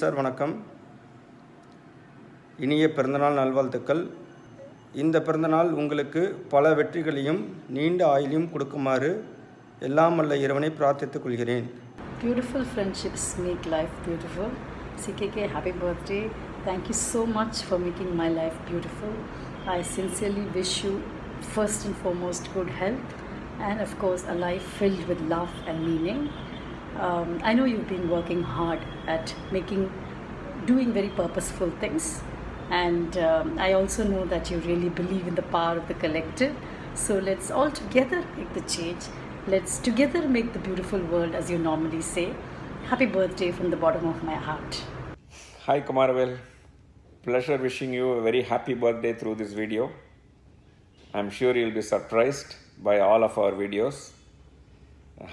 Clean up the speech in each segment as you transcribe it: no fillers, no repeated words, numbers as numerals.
Sir, வணக்கம். இனிய பிறந்தநாள் நல்வாழ்த்துக்கள். இந்த பிறந்தநாள் உங்களுக்கு பல வெற்றிகளையும் நீண்ட ஆயுளையும் கொடுக்குமாறு எல்லாம் வல்ல இறைவனை பிரார்த்தித்துக் கொள்கிறேன். Beautiful friendships make life beautiful. CKK, happy birthday. Thank you so much for making my life beautiful. I sincerely wish you first and foremost good health and of course a life filled with love and meaning. I know you've been working hard at doing very purposeful things, and I also know that you really believe in the power of the collective. So let's all together make the change. Let's together make the beautiful world, as you normally say. Happy birthday from the bottom of my heart. Hi Kumarvel, pleasure wishing you a very happy birthday through this video. I'm sure you'll be surprised by all of our videos.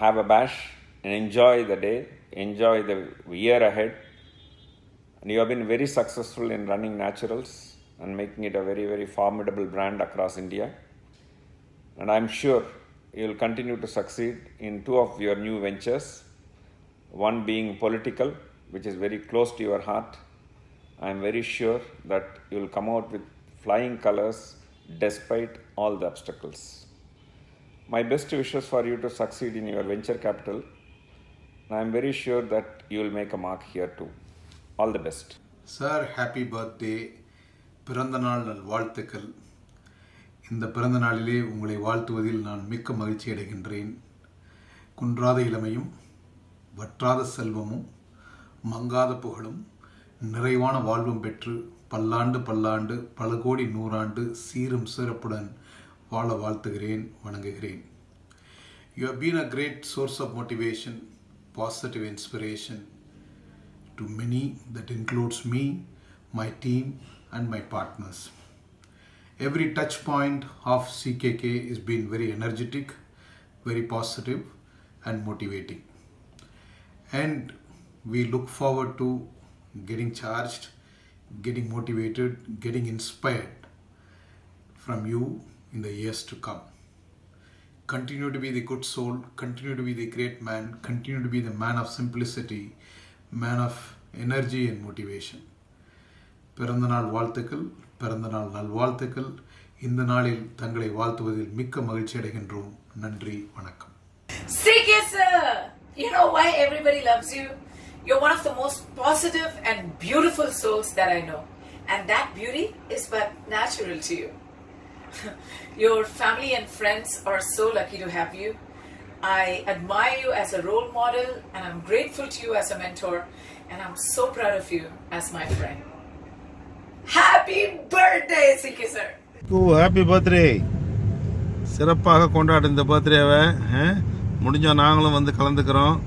Have a bash and enjoy the day, enjoy the year ahead. And you have been very successful in running Naturals and making it a very, very formidable brand across India. And I'm sure you'll continue to succeed in two of your new ventures, one being political, which is very close to your heart. I'm very sure that you'll come out with flying colors despite all the obstacles. My best wishes for you to succeed in your venture capital. I'm very sure that you will make a mark here too. All the best. Sir, happy birthday. பிறந்தநாள் நல்வாழ்த்துக்கள். இந்த பிறந்த நாளிலே உங்களை வாழ்த்துவதில் நான் மிக்க மகிழ்ச்சி அடைகின்றேன். குன்றாத இளமையும் வற்றாத செல்வமும் மங்காத புகழும் நிறைவான வாழ்வும் பெற்று பல்லாண்டு பல்லாண்டு பல கோடி நூறாண்டு சீரும் சிறப்புடன் வாழ வாழ்த்துகிறேன், வணங்குகிறேன். You have been a great source of motivation, positive inspiration to many, that includes me, my team and my partners. Every touch point of CKK has been very energetic, very positive and motivating. And we look forward to getting charged, getting motivated, getting inspired from you in the years to come. Continue to be the good soul, continue to be the great man, continue to be the man of simplicity, man of energy and motivation. பிறந்தநாள் வாழ்த்துக்கள், பிறந்தநாள் நல்வாழ்த்துக்கள். இந்த நாளில் தங்களை வாழ்த்துவதில் மிக்க மகிழ்ச்சி அடைகின்றோம். நன்றி, வணக்கம். CK sir, you know why everybody loves you? You're one of the most positive and beautiful souls that I know, and that beauty is but natural to you. Your family and friends are so lucky to have you. I admire you as a role model and I'm grateful to you as a mentor, and I'm so proud of you as my friend. Happy birthday, CK sir. Happy birthday. சிறப்பாக கொண்டாடு இந்த பர்த்டேவை. முடிஞ்சால் நாங்களும் வந்து கலந்துக்கிறோம்.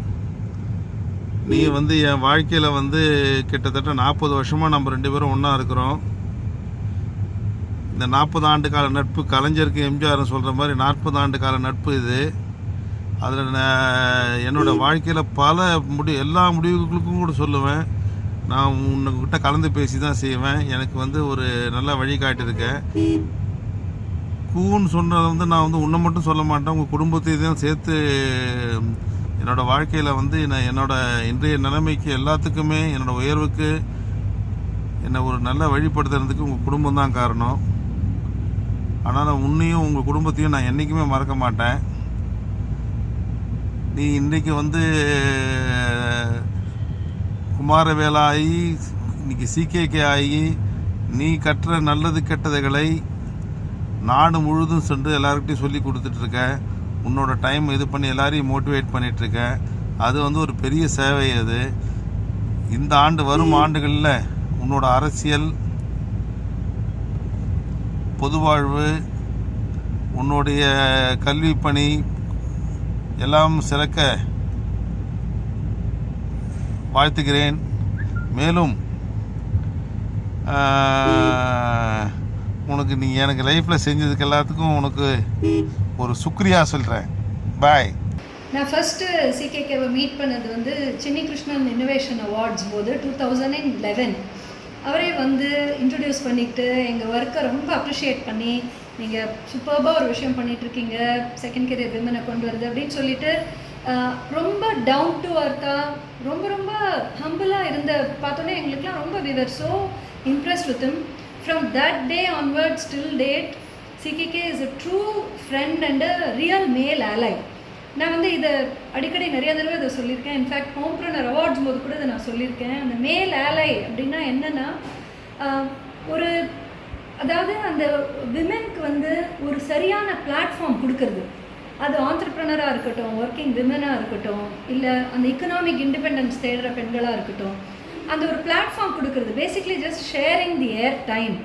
நீ வந்து என் வாழ்க்கையில் வந்து கிட்டத்தட்ட 40 வருஷமாக நம்ம 2 பேரும் ஒன்றா இருக்கிறோம். இந்த 40 ஆண்டு கால நட்பு, கலைஞருக்கு எம்ஜிஆர் சொல்கிற மாதிரி 40 ஆண்டு கால நட்பு இது. அதில் என்னோடய வாழ்க்கையில் எல்லா முடிவுகளுக்கும் கூட சொல்லுவேன். நான் உன்கிட்ட கலந்து பேசி தான் செய்வேன். எனக்கு வந்து ஒரு நல்ல வழிகாட்டியிருக்கேன். கூன்னு சொன்னதை வந்து நான் வந்து உன்னை மட்டும் சொல்ல மாட்டேன், உங்கள் குடும்பத்தை தான் சேர்த்து என்னோடய வாழ்க்கையில் வந்து நான் என்னோடய இன்றைய நிலைமைக்கு எல்லாத்துக்குமே என்னோடய உயர்வுக்கு என்னை ஒரு நல்ல வழிபடுத்துறதுக்கு உங்கள் குடும்பம் தான் காரணம். ஆனால் உன்னையும் உங்கள் குடும்பத்தையும் நான் என்றைக்குமே மறக்க மாட்டேன். நீ இன்றைக்கு வந்து குமாரவேலாகி இன்னைக்கு CKK ஆகி நீ கற்ற நல்லது கெட்டதுகளை நாடு முழுதும் சென்று எல்லாருக்கிட்டையும் சொல்லி கொடுத்துட்ருக்க. உன்னோட டைம் இது பண்ணி எல்லாரையும் மோட்டிவேட் பண்ணிகிட்ருக்க. அது வந்து ஒரு பெரிய சேவை. அது இந்த ஆண்டு வரும் ஆண்டுகளில் உன்னோட அரசியல், பொது வாழ்வு, உன்னுடைய கல்வி பணி எல்லாம் சிறக்க வாழ்த்துகிறேன். மேலும் உனக்கு நீ எனக்கு லைஃப்பில் செஞ்சதுக்கு எல்லாத்துக்கும் உனக்கு ஒரு சுக்ரியா சொல்கிறேன். பாய். நான் ஃபஸ்ட்டு CKKவை மீட் பண்ணது வந்து சின்னி கிருஷ்ணன் இன்னோவேஷன் அவார்ட்ஸ் போது 2011. அவரே வந்து இன்ட்ரடியூஸ் பண்ணிவிட்டு எங்கள் ஒர்க்கை ரொம்ப அப்ரிஷியேட் பண்ணி, நீங்கள் சூப்பர்பாக ஒரு விஷயம் பண்ணிகிட்ருக்கீங்க, செகண்ட் கெரியர் விமனை கொண்டு வருது அப்படின்னு சொல்லிட்டு ரொம்ப டவுன் டு அர்த்தாக ரொம்ப ரொம்ப ஹம்பிளாக இருந்த பார்த்தோன்னே எங்களுக்குலாம் ரொம்ப we were so impressed with him. From that day onwards till date, CKK is a true friend and a real male ally. நான் வந்து இதை அடிக்கடி நிறைய தடவை இதை சொல்லியிருக்கேன். இன்ஃபேக்ட் ஹோம்ப்ரனர் அவார்ட்ஸ் போது கூட இதை நான் சொல்லியிருக்கேன். அந்த மேல் ஆலை அப்படின்னா என்னென்னா ஒரு அதாவது அந்த விமென்க்கு வந்து ஒரு சரியான பிளாட்ஃபார்ம் கொடுக்கறது. அது ஆண்டர்ப்ரனராக இருக்கட்டும், ஒர்க்கிங் விமனாக இருக்கட்டும், இல்லை அந்த எக்கனாமிக் இண்டிபெண்டன்ஸ் தேடுற பெண்களாக இருக்கட்டும், அந்த ஒரு பிளாட்ஃபார்ம் கொடுக்கறது. Basically just sharing the air time,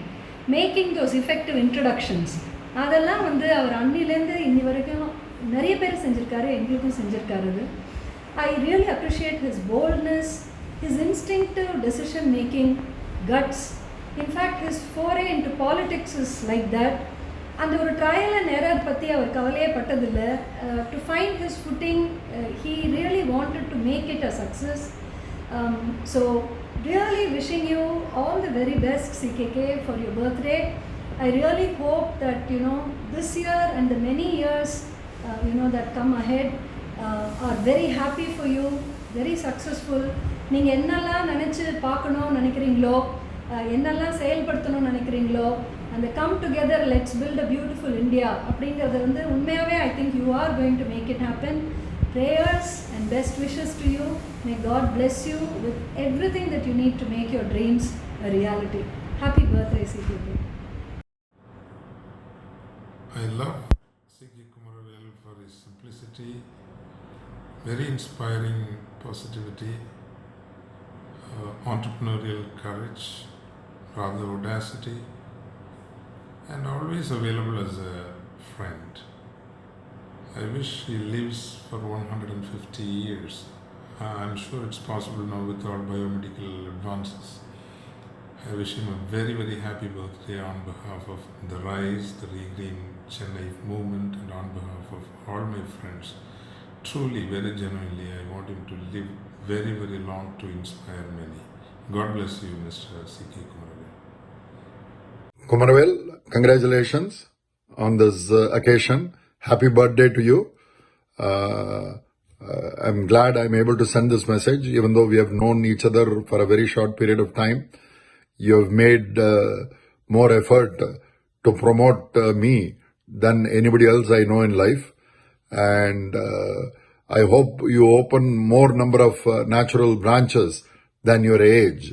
making those effective introductions, அதெல்லாம் வந்து அவர் அன்னிலேருந்து இன்னி வரைக்கும் நிறைய பேர் செஞ்சுருக்காரு, எங்களுக்கும் செஞ்சுருக்காரு. அது I really appreciate his boldness, his instinctive decision making, guts. In fact his foray into politics is like that. அந்த ஒரு ட்ரையல் அண்ட் எரர் பற்றி அவர் கவலையே பட்டதில்லை. To find his footing, he really wanted to make it a success. So really wishing you all the very best CKK for your birthday. I really hope that this year and the many years that come ahead are very happy for you, very successful. நீங்கள் என்னெல்லாம் நினச்சி பார்க்கணும்னு நினைக்கிறீங்களோ, என்னெல்லாம் செயல்படுத்தணும்னு நினைக்கிறீங்களோ, அந்த come together let's build a beautiful India அப்படிங்கிறது வந்து உண்மையாகவே I think you are going to make it happen. Prayers and best wishes to you. May God bless you with everything that you need to make your dreams a reality. Happy birthday, CKK. I love C.K. Kumaravel for his simplicity, very inspiring positivity, entrepreneurial courage, rather audacity, and always available as a friend. I wish he lives for 150 years. I'm sure it's possible now with all biomedical advances. I wish him a very, very happy birthday on behalf of the RISE, the Regreen Chennai movement, and on behalf of all my friends. Truly, very genuinely, I want him to live very, very long to inspire many. God bless you, Mr. C.K. Kumaravel. Kumaravel, congratulations on this occasion. Happy birthday to you. I'm glad I'm able to send this message, even though we have known each other for a very short period of time. You have made more effort to promote me than anybody else I know in life. And I hope you open more number of natural branches than your age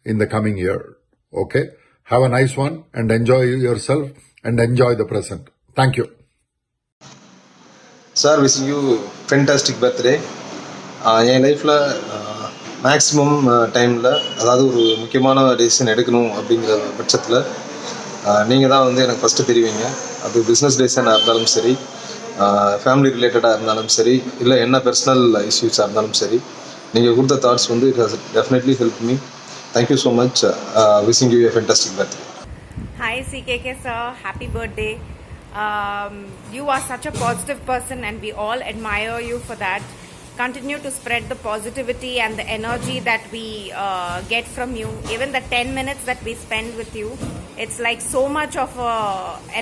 in the coming year. Okay? Have a nice one and enjoy yourself and enjoy the present. Thank you. Sir, wishing you fantastic birthday. என் லைஃப்பில் maximum டைமில், அதாவது ஒரு முக்கியமான decision எடுக்கணும் அப்படிங்கிற பட்சத்தில் நீங்கள் தான் வந்து எனக்கு ஃபஸ்ட்டு தெரிவிங்க. அது பிஸ்னஸ் டெசிஷனாக இருந்தாலும் சரி, ஃபேமிலி ரிலேட்டடாக இருந்தாலும் சரி, இல்லை என்ன பர்சனல் இஷ்யூஸாக இருந்தாலும் சரி, நீங்கள் கொடுத்த தாட்ஸ் வந்து it has definitely help me. Thank you so much. Wishing you a fantastic birthday. Hi CKK sir, happy birthday. You are such a positive person and we all admire you for that. Continue to spread the positivity and the energy that we get from you. Even the 10 minutes that we spend with you, it's like so much of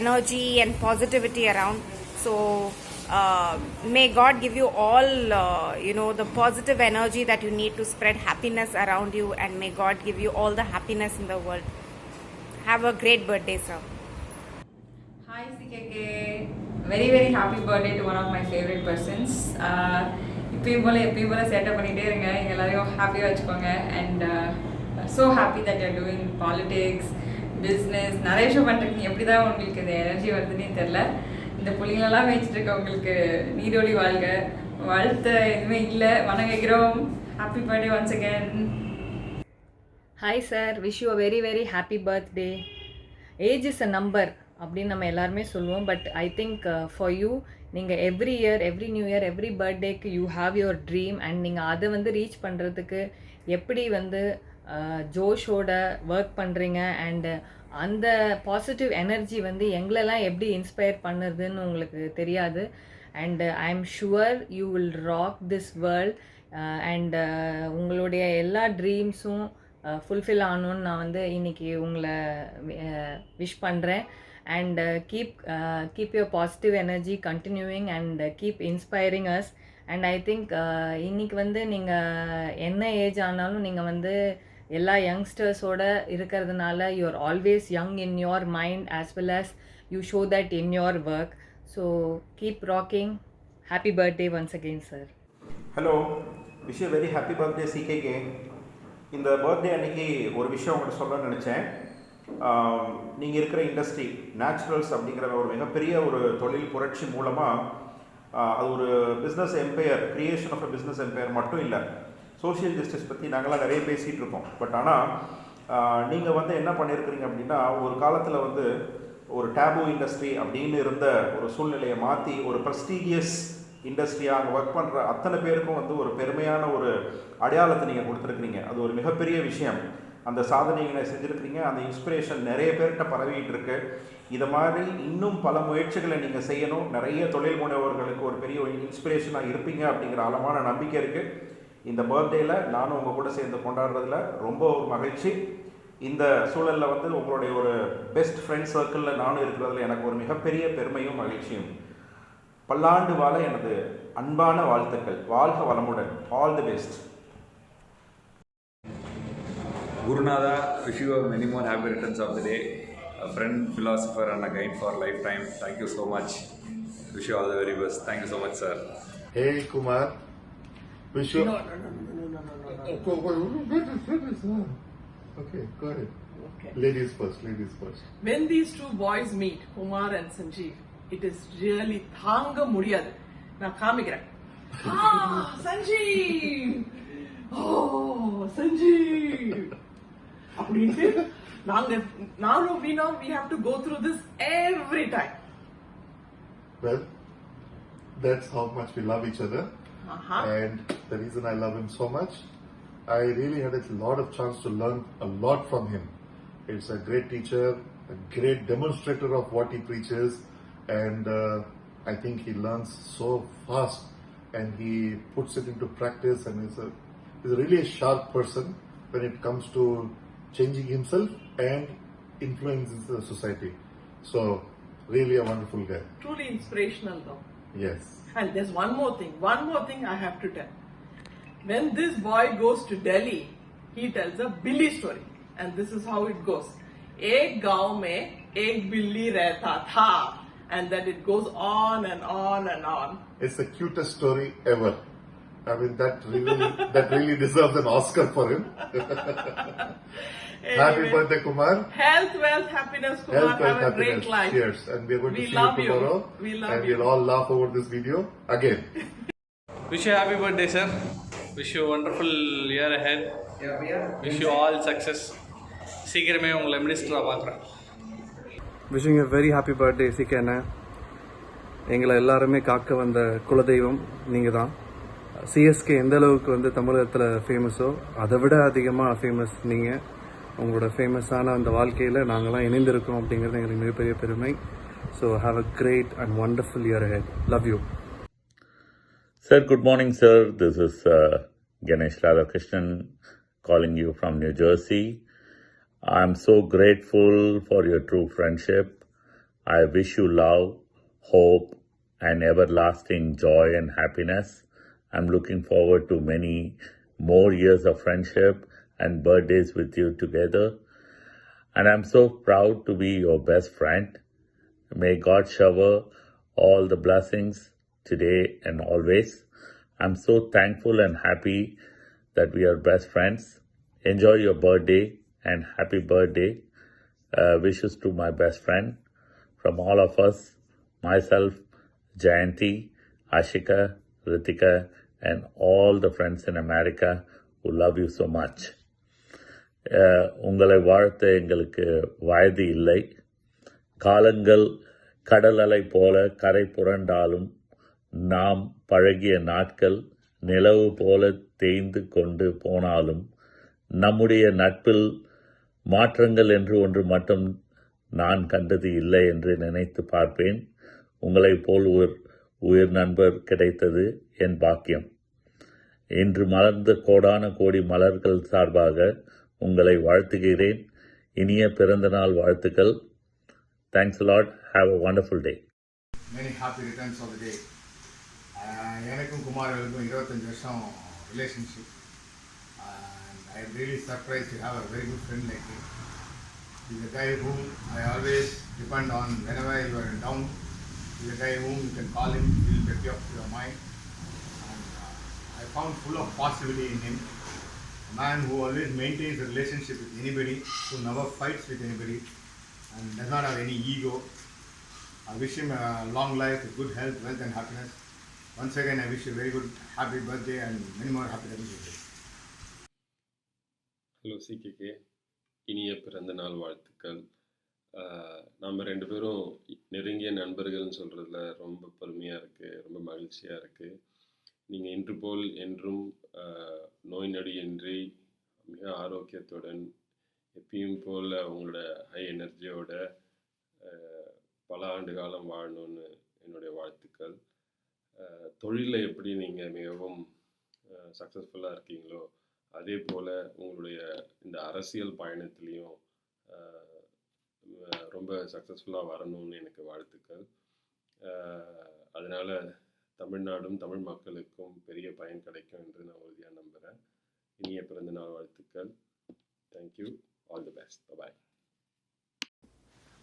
energy and positivity around. So may God give you all the positive energy that you need to spread happiness around you, and may God give you all the happiness in the world. Have a great birthday sir. Hi CKK, very very happy birthday to one of my favorite persons. எப்பயும் போல setup பண்ணிகிட்டே இருங்க, எல்லாரையும் ஹாப்பியாக வச்சுக்கோங்க. And so happy that you're doing politics, business, நிறைய விஷயம் பண்ணுறீங்க. எப்படி தான் உங்களுக்கு இந்த எனர்ஜி வருதுன்னே தெரில. இந்த பிள்ளைங்களெல்லாம் வச்சுட்டு இருக்க உங்களுக்கு நீடோடி வாழ்க, வாழ்த்த எதுவுமே இல்லை, வணங்க வைக்கிறோம். Happy birthday once again. Hi sir, wish you a very very happy birthday. Age is a number அப்படின்னு நம்ம எல்லாருமே சொல்லுவோம். But I think for you, நீங்கள் every year, every new year, every பர்த்டேக்கு you have your dream. And நீங்கள் அதை வந்து reach பண்ணுறதுக்கு எப்படி வந்து ஜோஷோட ஒர்க் பண்ணுறீங்க, அண்டு அந்த பாசிட்டிவ் எனர்ஜி வந்து எங்களெல்லாம் எப்படி இன்ஸ்பயர் பண்ணுறதுன்னு உங்களுக்கு தெரியாது. And I am sure you will rock this world. And உங்களுடைய எல்லா ட்ரீம்ஸும் ஃபுல்ஃபில் ஆகணுன்னு நான் வந்து இன்றைக்கி உங்களை விஷ் பண்ணுறேன். And keep your positive energy continuing and keep inspiring us. And I think இன்னைக்கு வந்து நீங்கள் என்ன ஏஜ் ஆனாலும் நீங்கள் வந்து எல்லா யங்ஸ்டர்ஸோட இருக்கிறதுனால you are always young in your mind as well as you show that in your work. So keep rocking. Happy birthday once again sir. Hello, wish you very happy birthday CKK. இந்த birthday அன்னைக்கு ஒரு விஷயம் உங்கள்கிட்ட சொல்லணும்னு நினச்சேன். நீங்கள் இருக்கிற industry naturals அப்படிங்கிற ஒரு மிகப்பெரிய ஒரு தொழில் புரட்சி மூலமாக அது ஒரு business empire, creation of a business empire மட்டும் இல்லை, சோஷியல் ஜஸ்டிஸ் பற்றி நாங்களாம் நிறைய பேசிகிட்டு இருக்கோம். பட் ஆனால் நீங்கள் வந்து என்ன பண்ணியிருக்கிறீங்க அப்படின்னா, ஒரு காலத்தில் வந்து ஒரு டேபு இண்டஸ்ட்ரி அப்படின்னு இருந்த ஒரு சூழ்நிலையை மாற்றி ஒரு ப்ரெஸ்டீஜியஸ் இண்டஸ்ட்ரியாக அங்கே ஒர்க் பண்ணுற அத்தனை பேருக்கும் வந்து ஒரு பெருமையான ஒரு அடையாளத்தை நீங்கள் கொடுத்துருக்குறீங்க. அது ஒரு மிகப்பெரிய விஷயம். அந்த சாதனைகளை செஞ்சுருக்கிறீங்க. அந்த இன்ஸ்பிரேஷன் நிறைய பேர்கிட்ட பரவிட்டு இருக்கு. இதை மாதிரி இன்னும் பல முயற்சிகளை நீங்கள் செய்யணும். நிறைய தொழில் முனைவோர்களுக்கு ஒரு பெரிய இன்ஸ்பிரேஷனாக இருப்பீங்க அப்படிங்கிற ஆழமான நம்பிக்கை இருக்குது. இந்த பர்த்டேயில் நானும் உங்கள் கூட சேர்ந்து கொண்டாடுறதுல ரொம்ப ஒரு மகிழ்ச்சி. இந்த சூழலில் வந்து உங்களுடைய ஒரு பெஸ்ட் ஃப்ரெண்ட் சர்க்கிளில் நானும் இருக்கிறதுல எனக்கு ஒரு மிகப்பெரிய பெருமையும் மகிழ்ச்சியும். பல்லாண்டு வாழ எனது அன்பான வாழ்த்துக்கள். வாழ்க வளமுடன். All the best. Gurunatha, wish you many more happy returns of the day. A friend, philosopher and a guide for lifetime. Thank you so much. Wish you all the very best. Thank you so much, sir. Hey Kumar, wish you. No. Okay, go ahead. Okay. Ladies first. When these two boys meet, Kumar and Sanjeev, it is really thanga mudiyadu. Na kaamikiren. Sanjeev! Oh, Sanjeev! அப்படின்ட்டு we have to go through this every time. Well, that's how much we love each other. And the reason I love him so much, I really had a lot of chance to learn a lot from him. It's a great teacher, a great demonstrator of what he preaches, and I think he learns so fast and he puts it into practice, and he's really a sharp person when it comes to changing himself and influencing the society. So, really a wonderful guy. Truly inspirational though. Yes. And there's one more thing I have to tell. When this boy goes to Delhi, he tells a Billy story. And this is how it goes. Ek gaon mein ek billi rehta tha. And then it goes on and on and on. It's the cutest story ever. I mean, that really deserves an Oscar for him. Anyway, Happy birthday, Kumar. Health, wealth, happiness, Kumar. Health, Have wealth, a great happiness. life. Cheers. And we're going to We see love you you. tomorrow. We love and you. we'll all laugh over this video again. Wish you happy birthday, sir. Wish you a wonderful year ahead. Wish you all success. சீக்கிரமே உங்களை மினிஸ்டராக பார்க்குறேன். Wishing a very happy birthday சிகேண்ணே. எங்களை எல்லாருமே காக்க வந்த குலதெய்வம் நீங்கள் தான். சிஎஸ்கே எந்த அளவுக்கு வந்து தமிழகத்தில் ஃபேமஸோ அதை விட அதிகமாக ஃபேமஸ் நீங்கள். உங்களோட ஃபேமஸான அந்த வாழ்க்கையில் நாங்கள்லாம் இணைந்திருக்கோம் அப்படிங்கிறது எங்களுக்கு மிகப்பெரிய பெருமை. So have a great and wonderful year ahead. Love you. Sir, good morning, sir. This is Ganesh Radhakrishnan calling you from New Jersey. I'm so grateful for your true friendship. I wish you love, hope, and everlasting joy and happiness. I'm looking forward to many more years of friendship and birthdays with you together. And I'm so proud to be your best friend. May God shower all the blessings today and always. I'm so thankful and happy that we are best friends. Enjoy your birthday and happy birthday. Wishes to my best friend from all of us, myself, Jayanti, Ashika, Ritika, and all the friends in America who love you so much. உங்களை வாழ்த்த எங்களுக்கு வயது இல்லை. காலங்கள் கடல் அலை போல கரை புரண்டாலும் நாம் பழகிய நாட்கள் நிலவு போல தேய்ந்து கொண்டு போனாலும் நம்முடைய நட்பில் மாற்றங்கள் என்று ஒன்று மட்டும் நான் கண்டது இல்லை என்று நினைத்து பார்ப்பேன். உங்களைப் போல் உயிர் நண்பர் கிடைத்தது என் பாக்கியம். இன்று மலர்ந்த கோடான கோடி மலர்கள் சார்பாக உங்களை வாழ்த்துகிறேன். இனிய பிறந்த நாள் வாழ்த்துக்கள். Thanks a lot. Have a wonderful day. Many happy returns of the day. எனக்கும் குமாரவேலுக்கும் 25 வருஷம் relationship. I am really surprised to have a very good friend like him. He's a guy whom I always depend on whenever you are down. He's a guy whom you can call him, he will get you up to your mind. And I found full of possibility in him. A man who always maintains a relationship with anybody, who never fights with anybody, and does not have any ego. I wish him a long life with good health, wealth and happiness. Once again, I wish you a very good happy birthday and many more happy birthdays. Hello CKK, இனிய பிறந்த நாள் வாழ்த்துக்கள். நம்ம 2 பேரும் நெருங்கிய நண்பர்கள்னு சொல்கிறதுல ரொம்ப பெருமையாக இருக்குது, ரொம்ப மகிழ்ச்சியாக இருக்குது. நீங்கள் இன்று போல் என்றும் நோய் நொடியின்றி மிக ஆரோக்கியத்துடன் எப்பயும் போல் உங்களோட ஹை எனர்ஜியோட பல ஆண்டு காலம் வாழணும்னு என்னுடைய வாழ்த்துக்கள். தொழிலில் எப்படி நீங்கள் மிகவும் சக்ஸஸ்ஃபுல்லாக இருக்கீங்களோ அதே போல் உங்களுடைய இந்த அரசியல் பயணத்துலேயும் ரொம்ப சக்ஸஸ்ஃபுல்லாக வரணும்னு எனக்கு வாழ்த்துக்கள். அதனால் தமிழ்நாடும் தமிழ் மக்களுக்கும் பெரிய பயன் கிடைக்கும் என்று நான் உறுதியாக நம்புகிறேன். இனிய பிறந்தநாள் வாழ்த்துக்கள். Thank you. All the best. Bye.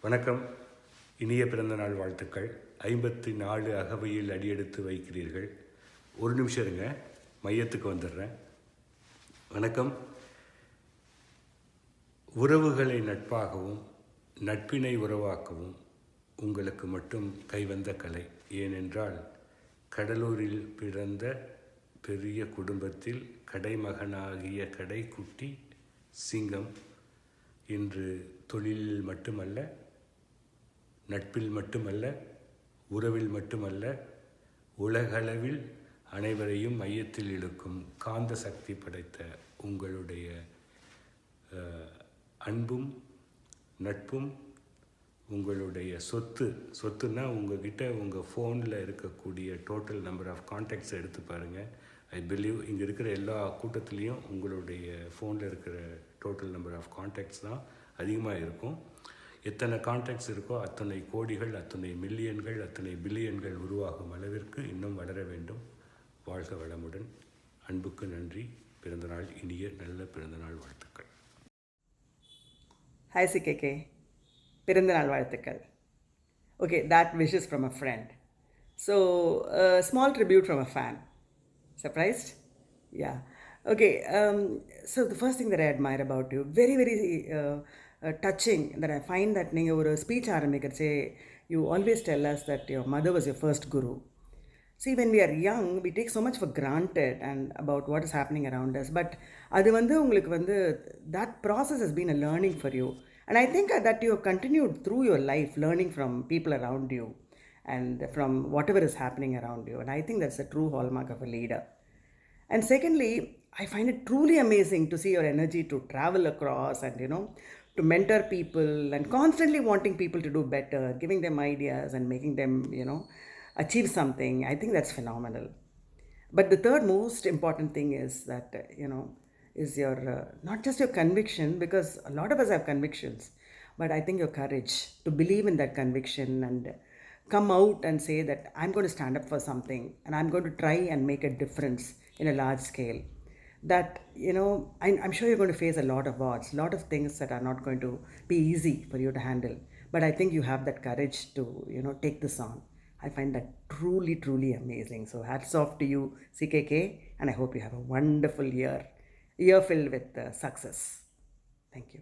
வணக்கம். இனிய பிறந்தநாள் வாழ்த்துக்கள். 54 அகவையில் அடியெடுத்து வைக்கிறீர்கள். ஒரு நிமிஷம் இருங்க, மையத்துக்கு வந்துடுறேன். வணக்கம். உறவுகளை நட்பாகவும் நட்பினை உறவாக்கவும் உங்களுக்கு மட்டும் கைவந்த கலை. ஏனென்றால் கடலூரில் பிறந்த பெரிய குடும்பத்தில் கடைமகனாகிய கடைக்குட்டி சிங்கம் இன்று தொழிலில் மட்டுமல்ல, நட்பில் மட்டுமல்ல, உறவில் மட்டுமல்ல, உலகளவில் அனைவரையும் மையத்தில் இழுக்கும் காந்த சக்தி படைத்த உங்களுடைய அன்பும் நட்பும் உங்களுடைய சொத்துன்னா உங்ககிட்ட உங்கள் ஃபோனில் இருக்கக்கூடிய டோட்டல் நம்பர் ஆஃப் கான்டாக்ட்ஸ் எடுத்து பாருங்கள். ஐ பிலீவ் இங்கே இருக்கிற எல்லா கூட்டத்துலேயும் உங்களுடைய ஃபோனில் இருக்கிற டோட்டல் நம்பர் ஆஃப் கான்டாக்ட்ஸ் தான் அதிகமாக இருக்கும். எத்தனை கான்டாக்ட்ஸ் இருக்கோ அத்தனை கோடிகள், அத்தனை மில்லியன்கள், அத்தனை பில்லியன்கள் உருவாகும் அளவிற்கு இன்னும் வளர வேண்டும். வாழ்க வளமுடன். அன்புக்கு நன்றி. பிறந்தநாள் இனிய நல்ல பிறந்தநாள் வாழ்த்துக்கள். Hi CKK. பிறந்தநாள் வாழ்த்துக்கள். Okay, that wishes from a friend. So, a small tribute from a fan. Surprised? Yeah. Okay, so the first thing that I admire about you, very, very touching, that I find that நீங்கள் ஒரு speech ஆரம்பிக்கிறச்சே you always tell us that your mother was your first guru. See, when we are young, we take so much for granted and about what is happening around us. But அது வந்து உங்களுக்கு வந்து that process has been a learning for you. And I think that you have continued through your life learning from people around you and from whatever is happening around you. And I think that's a true hallmark of a leader. And secondly, I find it truly amazing to see your energy to travel across and, to mentor people and constantly wanting people to do better, giving them ideas and making them, achieve something. I think that's phenomenal. But the third most important thing is that, is your, not just your conviction, because a lot of us have convictions, but I think your courage to believe in that conviction and come out and say that I'm going to stand up for something and I'm going to try and make a difference in a large scale. That, I'm sure you're going to face a lot of odds, a lot of things that are not going to be easy for you to handle. But I think you have that courage to, take this on. I find that truly, truly amazing. So hats off to you, CKK, and I hope you have a wonderful year filled with success. Thank you.